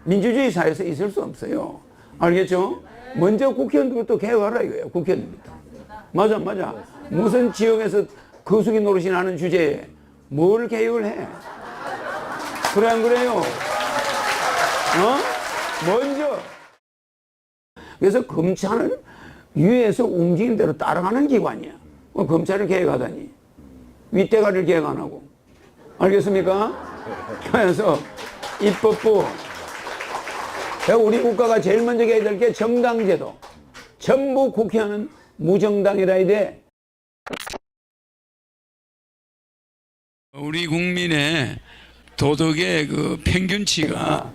민주주의 사회에서 있을 수 없어요. 알겠죠? 먼저 국회의원들부터 개혁하라 이거예요. 국회의원들부터. 맞아. 무슨 지역에서 거수기 노릇이 나는 주제에 뭘 개혁을 해? 그래 안 그래요? 먼저. 그래서 검찰은 위에서 움직이는 대로 따라가는 기관이야. 검찰을 개혁하다니 윗대가리를 개혁 안 하고. 알겠습니까? 그래서 입법부, 우리 국가가 제일 먼저 해야 될 게 정당제도. 전부 국회의원은 무정당이라 해야 돼. 우리 국민의 도덕의 그 평균치가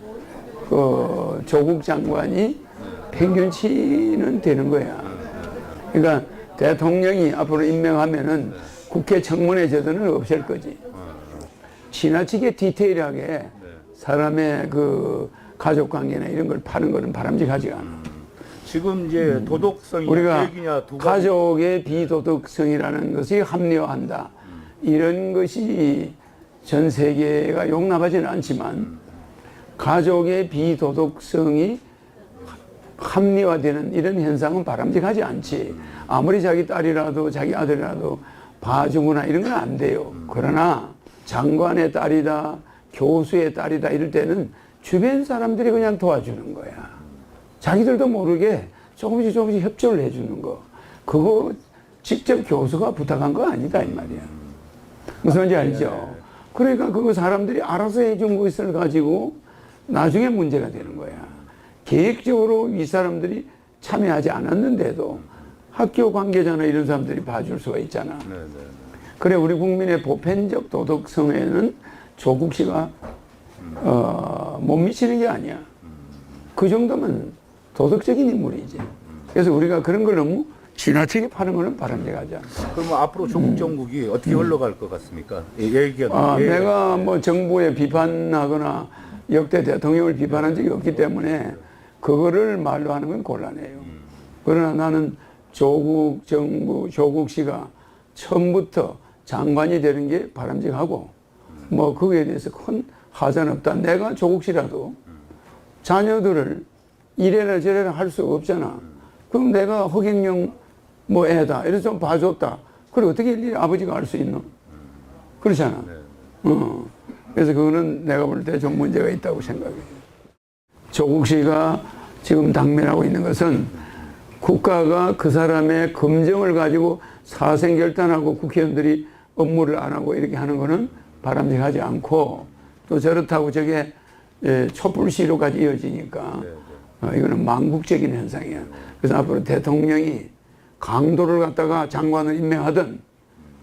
조국 장관이 평균치는 되는 거야. 그러니까 대통령이 앞으로 임명하면은 국회 청문회 제도는 없앨 거지. 지나치게 디테일하게 사람의 그 가족 관계나 이런 걸 파는 거는 바람직하지 않아. 지금 이제 도덕성이냐 우리가 계획이냐 두 가지. 가족의 비도덕성이라는 것이 합리화한다. 이런 것이 전 세계가 용납하지는 않지만 가족의 비도덕성이 합리화되는 이런 현상은 바람직하지 않지. 아무리 자기 딸이라도 자기 아들이라도 봐주거나 이런 건 안 돼요. 그러나 장관의 딸이다, 교수의 딸이다 이럴 때는 주변 사람들이 그냥 도와주는 거야. 자기들도 모르게 조금씩 협조를 해주는 거. 그거 직접 교수가 부탁한 거 아니다 이 말이야. 무슨 말인지 알죠? 그러니까 그거 사람들이 알아서 해준 것을 가지고 나중에 문제가 되는 거야. 계획적으로 이 사람들이 참여하지 않았는데도 학교 관계자나 이런 사람들이 봐줄 수가 있잖아. 그래 우리 국민의 보편적 도덕성에는 조국 씨가 못 미치는 게 아니야. 그 정도면 도덕적인 인물이지. 그래서 우리가 그런 걸 너무 지나치게 파는 거는 바람직하지 않아. 그러면 앞으로 조국 정국이 어떻게 흘러갈 것 같습니까? 내가 뭐 정부에 비판하거나 역대 대통령을 비판한 적이 없기 때문에 그거를 말로 하는 건 곤란해요. 그러나 나는 조국 정부, 조국 씨가 처음부터 장관이 되는 게 바람직하고 뭐 거기에 대해서 큰 하자는 없다. 내가 조국 씨라도 자녀들을 이래라 저래라 할 수 없잖아. 그럼 내가 허경영 뭐 애다. 이래서 좀 봐줬다. 그래 어떻게 일일이 아버지가 알 수 있노? 그렇잖아. 그래서 그거는 내가 볼 때 좀 문제가 있다고 생각해요. 조국 씨가 지금 당면하고 있는 것은 국가가 그 사람의 검증을 가지고 사생결단하고 국회의원들이 업무를 안 하고 이렇게 하는 거는 바람직하지 않고 또 저렇다고 저게 촛불시로까지 이어지니까 이거는 망국적인 현상이야. 그래서 앞으로 대통령이 강도를 갖다가 장관을 임명하든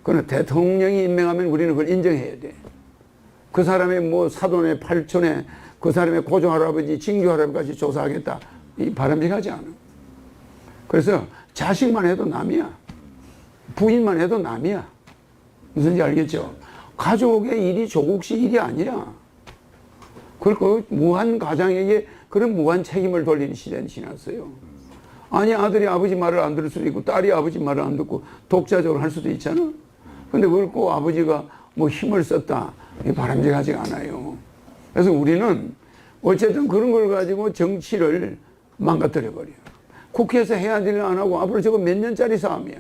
그러나 대통령이 임명하면 우리는 그걸 인정해야 돼. 그 사람의 뭐 사돈의 팔촌의 그 사람의 고조할아버지, 친교할아버지까지 조사하겠다. 이 바람직하지 않아. 그래서 자식만 해도 남이야. 부인만 해도 남이야. 무슨지 알겠죠? 가족의 일이 조국 씨 일이 아니라 그리고 무한 가장에게 그런 무한 책임을 돌리는 시대는 지났어요. 아니 아들이 아버지 말을 안 들을 수도 있고 딸이 아버지 말을 안 듣고 독자적으로 할 수도 있잖아. 근데 그걸 꼭 아버지가 뭐 힘을 썼다. 이게 바람직하지 않아요. 그래서 우리는 어쨌든 그런 걸 가지고 정치를 망가뜨려 버려요. 국회에서 해야 될 일 안 하고 앞으로 저거 몇 년짜리 싸움이야.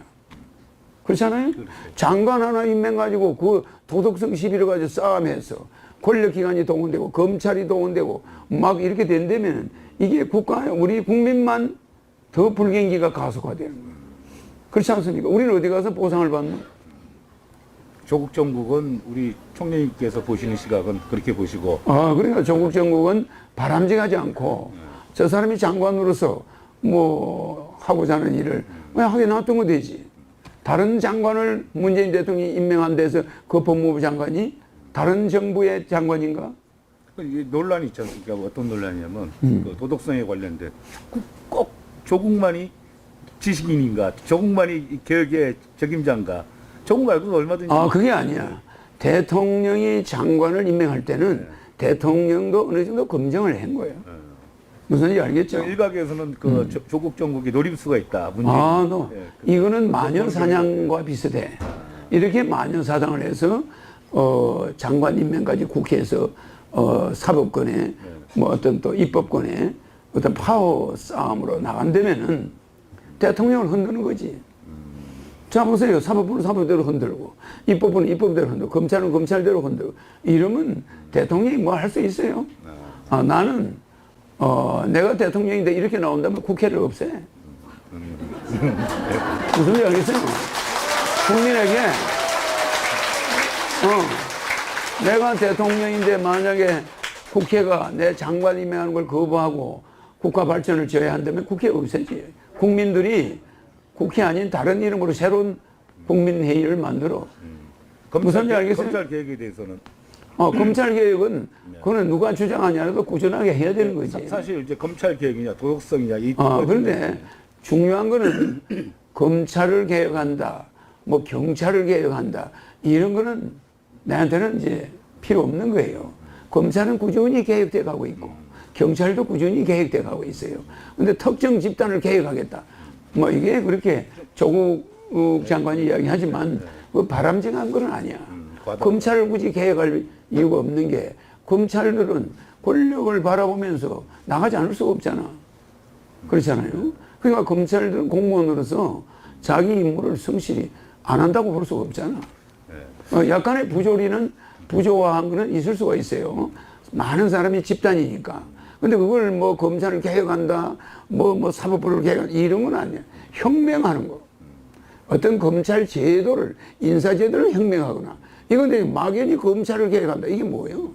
그렇잖아요? 장관 하나 임명 가지고 그 도덕성 시비를 가지고 싸움해서 권력기관이 동원되고 검찰이 동원되고 막 이렇게 된다면 이게 우리 국민만 더 불경기가 가속화되는 거예요. 그렇지 않습니까? 우리는 어디 가서 보상을 받는? 조국 정국은 우리 총리님께서 보시는 시각은 그렇게 보시고. 그러니까 조국 정국은 바람직하지 않고 저 사람이 장관으로서 뭐 하고자 하는 일을 그냥 하게 놔두면 되지. 다른 장관을 문재인 대통령이 임명한 데서 그 법무부 장관이 다른 정부의 장관인가? 논란이 있지 않습니까? 어떤 논란이냐면 그 도덕성에 관련된 꼭 조국만이 지식인인가? 조국만이 개혁의 적임자인가? 조국 말고는 얼마든지. 그게 아니야. 대통령이 장관을 임명할 때는 대통령도 어느 정도 검증을 한 거예요. 무슨 얘기 알겠죠? 일각에서는 그 조국 정국이 노림수가 있다. 이거는 마녀 사냥과 비슷해. 이렇게 마녀 사냥을 해서 장관 임명까지 국회에서 사법권에 뭐 어떤 또 입법권의 어떤 파워 싸움으로 나간다면은 대통령을 흔드는 거지. 자, 보세요. 사법부는 사법대로 흔들고, 입법부는 입법대로 흔들고, 검찰은 검찰대로 흔들고, 이러면 대통령이 뭐 할 수 있어요? 아, 나는, 내가 대통령인데 이렇게 나온다면 국회를 없애. 무슨 말인지 알겠어요? 국민에게, 내가 대통령인데 만약에 국회가 내 장관 임명하는 걸 거부하고 국가 발전을 저해한다면 국회 없애지. 국민들이 국회 아닌 다른 이름으로 새로운 국민회의를 만들어. 무슨 말인지 알겠어요? 검찰 개혁에 대해서는 검찰 개혁은 그거는 누가 주장하냐라도 꾸준하게 해야 되는 거지. 사실 이제 검찰 개혁이냐 도덕성이냐 이 그런데 중요한 거는 검찰을 개혁한다, 뭐 경찰을 개혁한다 이런 거는 나한테는 이제 필요 없는 거예요. 검찰은 꾸준히 개혁돼 가고 있고 경찰도 꾸준히 개혁돼 가고 있어요. 근데 특정 집단을 개혁하겠다. 뭐 이게 그렇게 조국 장관이 이야기하지만 그 바람직한 건 아니야. 검찰을 굳이 개혁할 이유가 없는 게 검찰들은 권력을 바라보면서 나가지 않을 수가 없잖아. 그렇잖아요. 그러니까 검찰들은 공무원으로서 자기 임무를 성실히 안 한다고 볼 수가 없잖아. 약간의 부조화한 거는 있을 수가 있어요. 많은 사람이 집단이니까. 근데 그걸 뭐 검찰을 개혁한다, 뭐 사법부를 개혁한다, 이런 건 아니야. 혁명하는 거. 어떤 검찰 제도를, 인사제도를 혁명하거나, 이건 막연히 검찰을 개혁한다. 이게 뭐예요?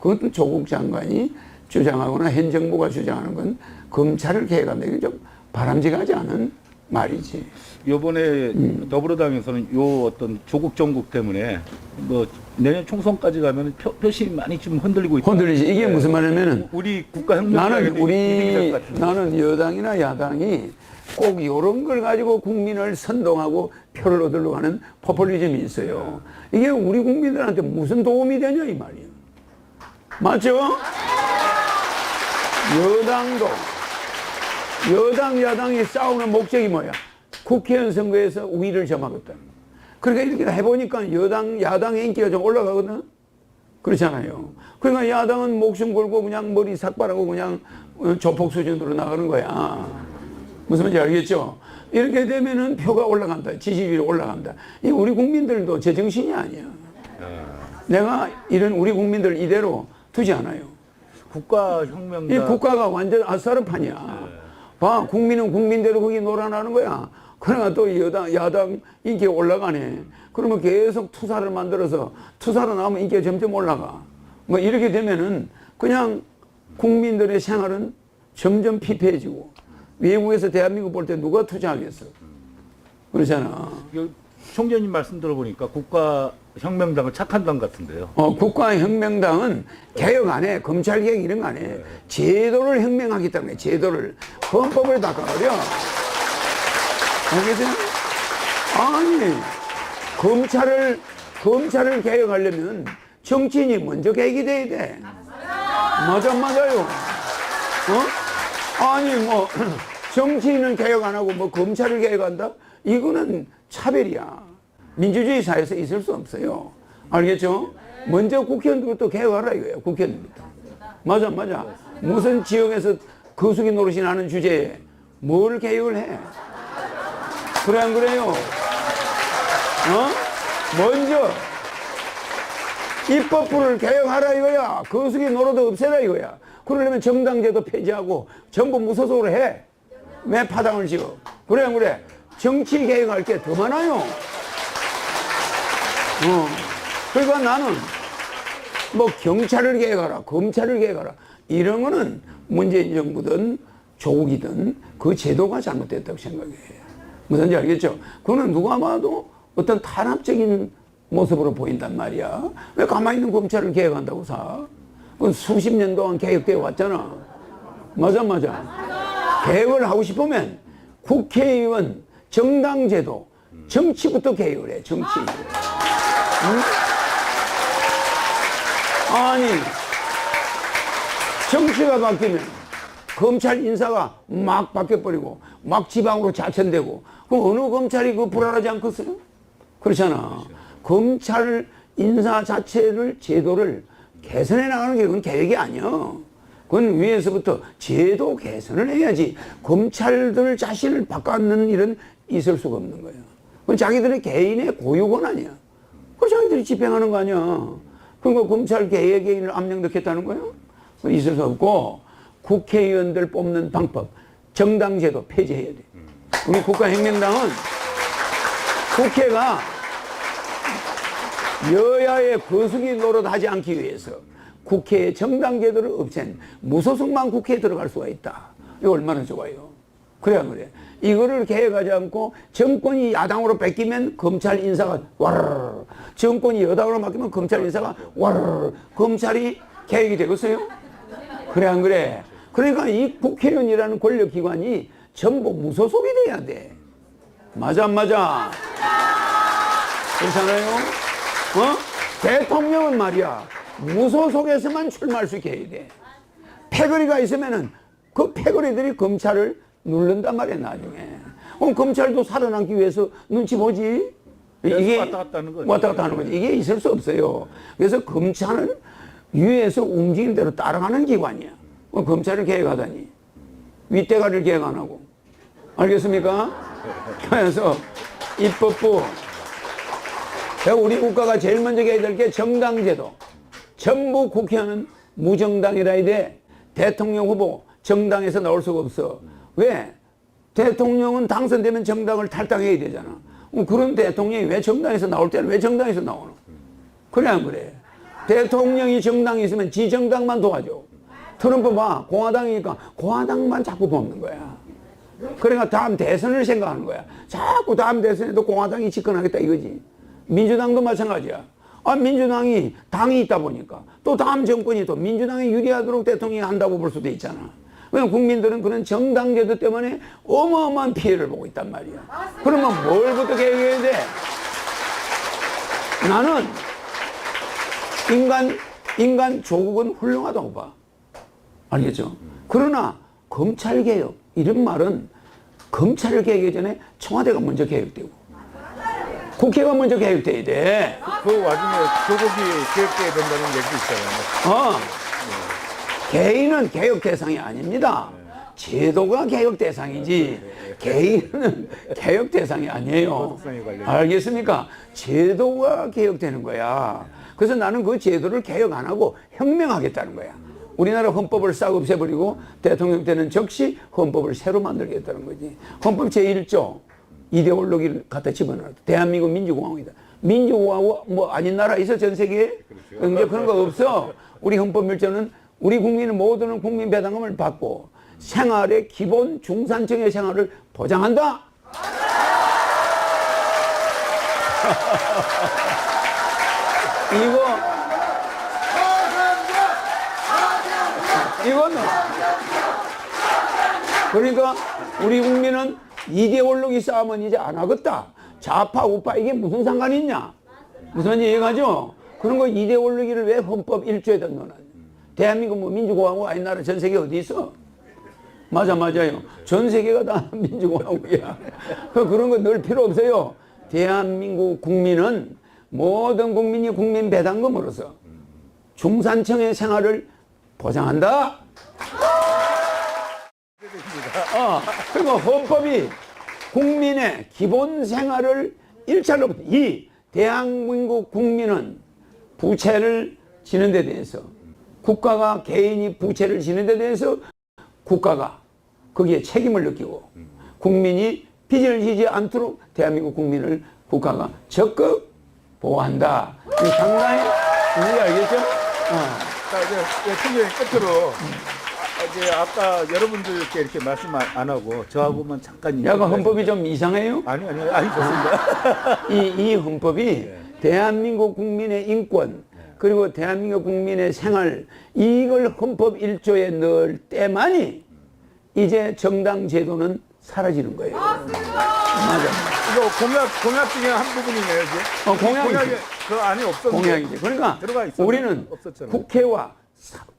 그것도 조국 장관이 주장하거나 현 정부가 주장하는 건 검찰을 개혁한다. 이게 좀 바람직하지 않은 말이지. 요번에 더불어당에서는 요 어떤 조국 정국 때문에 뭐 내년 총선까지 가면 표심이 많이 좀 흔들리고 있다. 흔들리지. 이게 무슨 말이냐면은 우리 국가 혁명 나는 여당이나 야당이 꼭 이런 걸 가지고 국민을 선동하고 표를 얻으려고 하는 포퓰리즘이 있어요. 이게 우리 국민들한테 무슨 도움이 되냐 이 말이에요. 맞죠? 여당 야당이 싸우는 목적이 뭐야? 국회의원 선거에서 우위를 점하겠다. 그러니까 이렇게 해보니까 야당의 인기가 좀 올라가거든. 그렇잖아요. 그러니까 야당은 목숨 걸고 그냥 머리 삭발하고 그냥 조폭 수준으로 나가는 거야. 무슨 말인지 알겠죠? 이렇게 되면은 표가 올라간다. 지지율이 올라간다. 이 우리 국민들도 제정신이 아니야. 내가 이런 우리 국민들 이대로 두지 않아요. 국가혁명당. 이 국가가 완전 아싸르판이야. 봐, 국민은 국민대로 거기 놀아나는 거야. 그러나 또 야당 인기가 올라가네. 그러면 계속 투사를 만들어서 투사로 나오면 인기가 점점 올라가. 뭐 이렇게 되면은 그냥 국민들의 생활은 점점 피폐해지고 외국에서 대한민국 볼 때 누가 투자하겠어? 그렇잖아. 총재님 말씀 들어보니까 국가혁명당은 착한 당 같은데요. 국가혁명당은 개혁 안 해. 검찰 개혁 이런 거 안 해. 제도를 혁명하기 때문에 제도를 헌법을 바꿔버려. 알겠어요? 아니 검찰을 개혁하려면 정치인이 먼저 개혁이 돼야 돼. 맞아요. 아니 뭐 정치인은 개혁 안 하고 뭐 검찰을 개혁한다? 이거는 차별이야. 민주주의 사회에서 있을 수 없어요. 알겠죠? 먼저 국회의원들부터 개혁하라 이거예요. 국회의원들부터. 맞아. 무슨 지역에서 거수기 노릇이 나는 주제에 뭘 개혁을 해? 그래 안 그래요? 먼저 입법부를 개혁하라 이거야. 거수기 노릇 없애라 이거야. 그러려면 정당제도 폐지하고 전부 무소속으로 해. 왜 파당을 지어? 그래 안 그래? 정치 개혁할 게 더 많아요. 그러니까 나는 뭐 경찰을 개혁하라, 검찰을 개혁하라 이런 거는 문재인 정부든 조국이든 그 제도가 잘못됐다고 생각해. 무슨지 알겠죠? 그거는 누가 봐도 어떤 탄압적인 모습으로 보인단 말이야. 왜 가만히 있는 검찰을 개혁한다고 사? 그건 수십 년 동안 개혁되어 왔잖아. 맞아. 개혁을 하고 싶으면 국회의원, 정당제도, 정치부터 개혁을 해. 정치. 응? 아니 정치가 바뀌면 검찰 인사가 막 바뀌어버리고 막 지방으로 자천되고 그럼 어느 검찰이 그 불안하지 않겠어요? 그렇잖아. 검찰 인사 자체를 제도를 개선해 나가는 게 그건 계획이 아니야. 그건 위에서부터 제도 개선을 해야지 검찰들 자신을 바꿔는 일은 있을 수가 없는 거예요. 그건 자기들의 개인의 고유권 아니야. 그 자기들이 집행하는 거 아니야. 그러니까 검찰 개개인을 압력 넣겠다는 거예요? 그건 있을 수 없고 국회의원들 뽑는 방법, 정당제도 폐지해야 돼. 우리 국가혁명당은 국회가 여야의 거수기 노릇하지 않기 위해서 국회의 정당제도를 없앤 무소속만 국회에 들어갈 수가 있다. 이거 얼마나 좋아요. 그래 안 그래? 이거를 개혁하지 않고 정권이 야당으로 뺏기면 검찰 인사가 와르르, 정권이 여당으로 바뀌면 검찰 인사가 와르르, 검찰이 개혁이 되겠어요? 그래 안 그래? 그러니까 이 국회의원이라는 권력기관이 전부 무소속이 돼야 돼. 맞아 안 맞아? 그렇잖아요? 대통령은 말이야 무소속에서만 출마할 수 있게 해야 돼. 패거리가 있으면은 그 패거리들이 검찰을 누른단 말이야 나중에. 검찰도 살아남기 위해서 눈치 보지. 이게 왔다 갔다 하는 거지. 왔다 갔다 하는 거지. 이게 있을 수 없어요. 그래서 검찰은 위에서 움직이는 대로 따라가는 기관이야. 검찰을 개혁하다니 윗대가리를 개혁 안 하고. 알겠습니까? 그래서 입법부, 우리 국가가 제일 먼저 해야 될 게 정당제도. 전부 국회의원은 무정당이라 해야 돼. 대통령 후보 정당에서 나올 수가 없어. 왜? 대통령은 당선되면 정당을 탈당해야 되잖아. 그런 대통령이 왜 정당에서 나올 때는 왜 정당에서 나오노? 그래 안 그래? 대통령이 정당이 있으면 지 정당만 도와줘. 트럼프 봐. 공화당이니까 공화당만 자꾸 뽑는 거야. 그러니까 다음 대선을 생각하는 거야. 자꾸 다음 대선에도 공화당이 집권하겠다 이거지. 민주당도 마찬가지야. 민주당이 당이 있다 보니까 또 다음 정권이 또 민주당이 유리하도록 대통령이 한다고 볼 수도 있잖아. 왜냐면 국민들은 그런 정당제도 때문에 어마어마한 피해를 보고 있단 말이야. 그러면 뭘부터 개혁해야 돼? 나는 인간 조국은 훌륭하다고 봐. 알겠죠? 그러나 검찰개혁 이런 말은 검찰을 개혁하기 전에 청와대가 먼저 개혁되고 국회가 먼저 개혁돼야 돼. 그 와중에 조국이 개혁돼야 된다는 얘기도 있잖아요. 개인은 개혁 대상이 아닙니다. 제도가 개혁 대상이지 개인은 개혁 대상이 아니에요. 알겠습니까? 제도가 개혁되는 거야. 그래서 나는 그 제도를 개혁 안 하고 혁명하겠다는 거야. 우리나라 헌법을 싹 없애버리고 대통령 때는 적시 헌법을 새로 만들겠다는 거지. 헌법 제1조 이데올로기를 갖다 집어넣어. 대한민국 민주공화국이다. 민주공화국 뭐 아닌 나라 있어 전 세계에? 그렇죠. 이제 그런 거 없어. 우리 헌법 1조는 우리 국민은 모두는 국민 배당금을 받고 생활의 기본 중산층의 생활을 보장한다. 이거는 그러니까 우리 국민은 이데올로기 싸움은 이제 안 하겠다. 좌파 우파 이게 무슨 상관이 있냐? 무슨 얘기하죠? 그런 거 이데올로기를 왜 헌법 1조에다 넣어놨냐? 대한민국 뭐 민주공화국 아닌 나라 전 세계 어디 있어? 맞아요. 전 세계가 다 민주공화국이야. 그런 거 넣을 필요 없어요. 대한민국 국민은 모든 국민이 국민 배당금으로서 중산층의 생활을 보장한다. 그리고 헌법이 국민의 기본 생활을 일차로부터 대한민국 국민은 부채를 지는 데 대해서 국가가 개인이 부채를 지는 데 대해서 국가가 거기에 책임을 느끼고 국민이 빚을 지지 않도록 대한민국 국민을 국가가 적극 보호한다. 상당히 뭔지 알겠죠? 자, 이제 총장님 끝으로 이제 아까 여러분들께 이렇게 말씀 안 하고 저하고만 잠깐 약간 헌법이 좀 이상해요? 아니 좋습니다. 이 헌법이 대한민국 국민의 인권 그리고 대한민국 국민의 생활 이걸 헌법 1조에 넣을 때만이 이제 정당 제도는 사라지는 거예요. 맞아. 이거 공약 중에 한 부분이네요, 이제. 공약이 그 안에 없었는데. 공약이지. 그러니까 우리는 없었잖아요.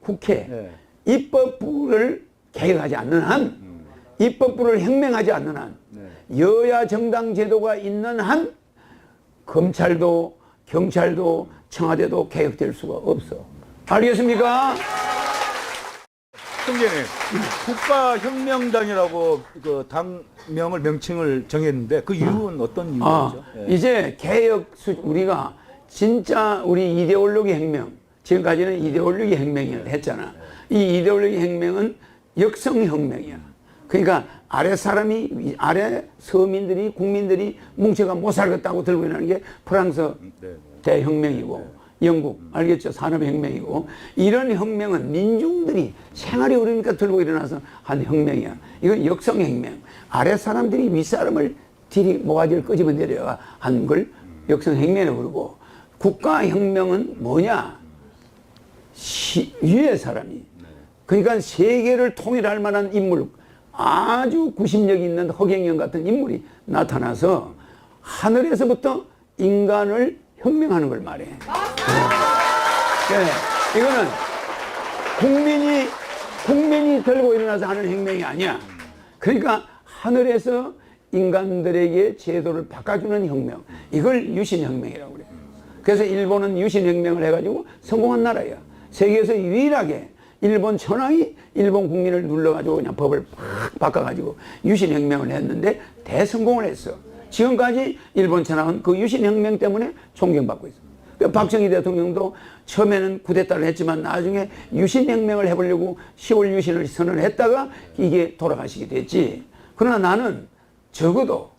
국회 입법부를 개혁하지 않는 한, 입법부를 혁명하지 않는 한, 여야 정당 제도가 있는 한 검찰도 경찰도 청와대도 개혁될 수가 없어. 알겠습니까? 형제님, 국가혁명당이라고 그 당명을 명칭을 정했는데 그 이유는 어떤 이유죠? 예. 이제 우리가 진짜 우리 이데올로기 혁명, 지금까지는 이데올로기 혁명을 했잖아. 이 이데올로기 혁명은 역성혁명이야. 그러니까 아래 서민들이, 국민들이 뭉쳐가 못 살겠다고 들고 일어나는 게 프랑스 대혁명이고, 영국, 알겠죠? 산업혁명이고, 이런 혁명은 민중들이 생활이 어려우니까 들고 일어나서 한 혁명이야. 이건 역성혁명. 아래 사람들이 윗사람을 모가지를 끄집어 내려가 한 걸 역성혁명이라고 그러고, 국가혁명은 뭐냐? 위에 사람이. 그러니까 세계를 통일할 만한 인물, 아주 구심력 있는 허경영 같은 인물이 나타나서 하늘에서부터 인간을 혁명하는 걸 말해. 네. 이거는 국민이 들고 일어나서 하는 혁명이 아니야. 그러니까 하늘에서 인간들에게 제도를 바꿔주는 혁명. 이걸 유신혁명이라고 그래. 그래서 일본은 유신혁명을 해가지고 성공한 나라야. 세계에서 유일하게 일본 천황이 일본 국민을 눌러가지고 그냥 법을 팍 바꿔가지고 유신혁명을 했는데 대성공을 했어. 지금까지 일본 천황은 그 유신혁명 때문에 존경받고 있어. 박정희 대통령도 처음에는 쿠데타를 했지만 나중에 유신혁명을 해보려고 10월 유신을 선언했다가 이게 돌아가시게 됐지. 그러나 나는 적어도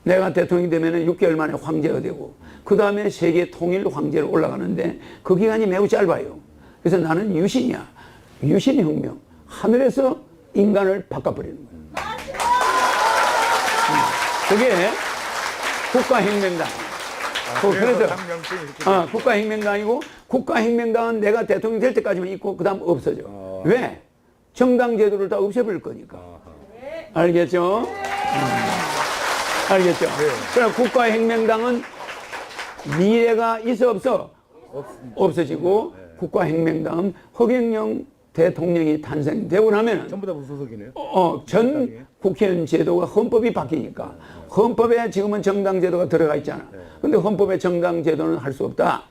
내가 대통령이 되면 6개월 만에 황제가 되고 그 다음에 세계 통일 황제로 올라가는데 그 기간이 매우 짧아요. 그래서 나는 유신이야. 유신혁명. 하늘에서 인간을 바꿔버리는 거야. 그게 국가혁명당. 그래서 국가혁명당이고, 국가혁명당은 내가 대통령 될 때까지만 있고 그 다음 없어져. 왜? 정당 제도를 다 없애버릴 거니까. 알겠죠? 알겠죠? 그럼 국가혁명당은 미래가 있어 없어? 없어지고, 국가혁명당은 허경영 대통령이 탄생되고 나면 전부 다 무소속이네요. 전 국회의원 제도가 헌법이 바뀌니까 헌법에 지금은 정당 제도가 들어가 있잖아. 근데 헌법에 정당 제도는 할 수 없다.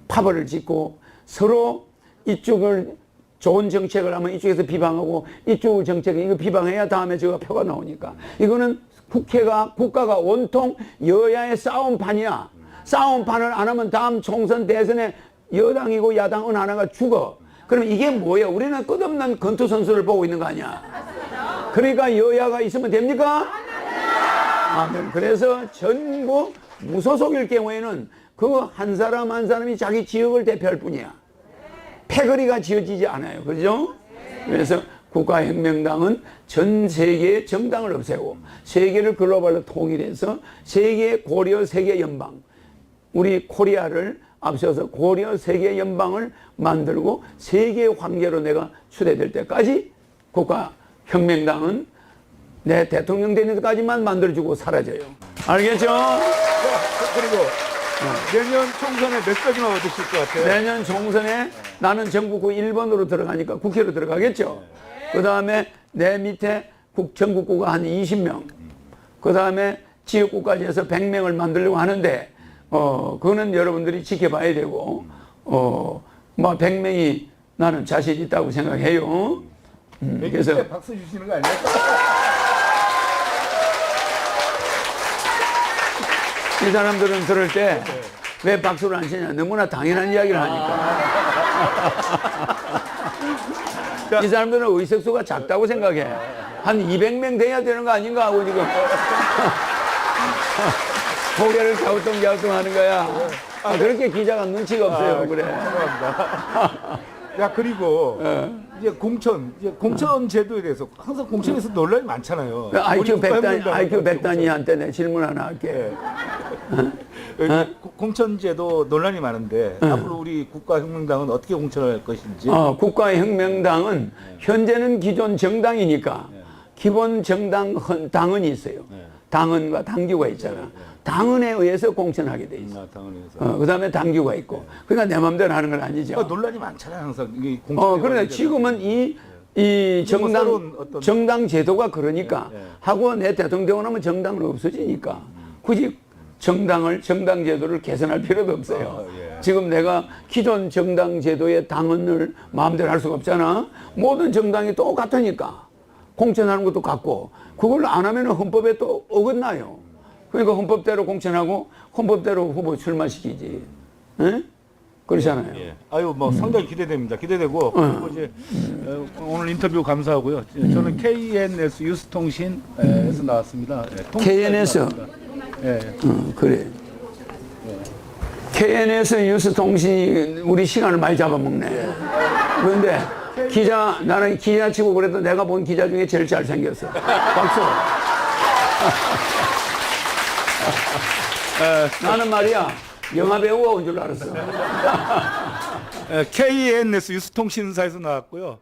파벌을 짓고 서로 이쪽을 좋은 정책을 하면 이쪽에서 비방하고 이쪽 정책을 이거 비방해야 다음에 저거 표가 나오니까 이거는 국가가 온통 여야의 싸움판이야. 싸움판을 안 하면 다음 총선 대선에 여당이고 야당은 하나가 죽어. 그럼 이게 뭐예요? 우리는 끝없는 권투 선수를 보고 있는 거 아니야? 그러니까 여야가 있으면 됩니까? 아멘. 그래서 전부 무소속일 경우에는 그 한 사람 한 사람이 자기 지역을 대표할 뿐이야. 패거리가 지어지지 않아요. 그죠? 그래서 국가혁명당은 전 세계의 정당을 없애고 세계를 글로벌로 통일해서 세계 고려 세계 연방, 우리 코리아를 앞서서 고려 세계 연방을 만들고 세계 황제로 내가 추대될 때까지 국가혁명당은 내 대통령 되는 데까지만 만들어주고 사라져요. 알겠죠? 그리고 내년 총선에 몇 가지만 얻으실 것 같아요? 내년 총선에 나는 전국구 1번으로 들어가니까 국회로 들어가겠죠. 그 다음에 내 밑에 전국구가 한 20명, 그 다음에 지역구까지 해서 100명을 만들려고 하는데 그거는 여러분들이 지켜봐야 되고, 뭐 100명이 나는 자신 있다고 생각해요. 그래서 박수 주시는 거 아니에요? 이 사람들은 들을 때 왜 박수를 안 치냐? 너무나 당연한 이야기를 하니까. 이 사람들은 의석수가 작다고 생각해. 한 200명 돼야 되는 거 아닌가 하고 지금 고개를 갸우뚱갸우뚱 하는 거야. 그렇게 기자가 눈치가 없어요. 그래. 야, 그리고 이제 공천 제도에 대해서 항상 공천에서 논란이 많잖아요. IQ 100단위한테 내 질문 하나 할게. 공천 제도 논란이 많은데 앞으로 우리 국가혁명당은 어떻게 공천을 할 것인지. 국가혁명당은 현재는 기존 정당이니까 기본 정당 당헌이 있어요. 당헌과 당규가 있잖아. 당헌에 의해서 공천하게 돼 있어. 그 다음에 당규가 있고. 그러니까 내 마음대로 하는 건 아니죠. 논란이 많잖아요, 항상. 그런데 지금은 이 정당 제도가 그러니까 하고 내 대통령 되고 나면 정당은 없어지니까 굳이 정당 제도를 개선할 필요도 없어요. 지금 내가 기존 정당 제도의 당헌을 마음대로 할 수가 없잖아. 모든 정당이 똑같으니까 공천하는 것도 같고 그걸 안 하면 헌법에 또 어긋나요. 그러니까 헌법대로 공천하고 헌법대로 후보 출마시키지. 에? 그렇잖아요. 예. 아유 뭐 상당히 기대됩니다. 기대되고 그리고 이제 오늘 인터뷰 감사하고요. 저는 KNS 뉴스통신에서 나왔습니다. 예, KNS? 나왔습니다. 예. 그래. KNS 뉴스통신이 우리 시간을 많이 잡아먹네. 그런데 나는 기자 치고 그래도 내가 본 기자 중에 제일 잘생겼어. 박수. 나는 말이야, 영화배우가 온 줄 알았어. KNS 뉴스통신사에서 나왔고요.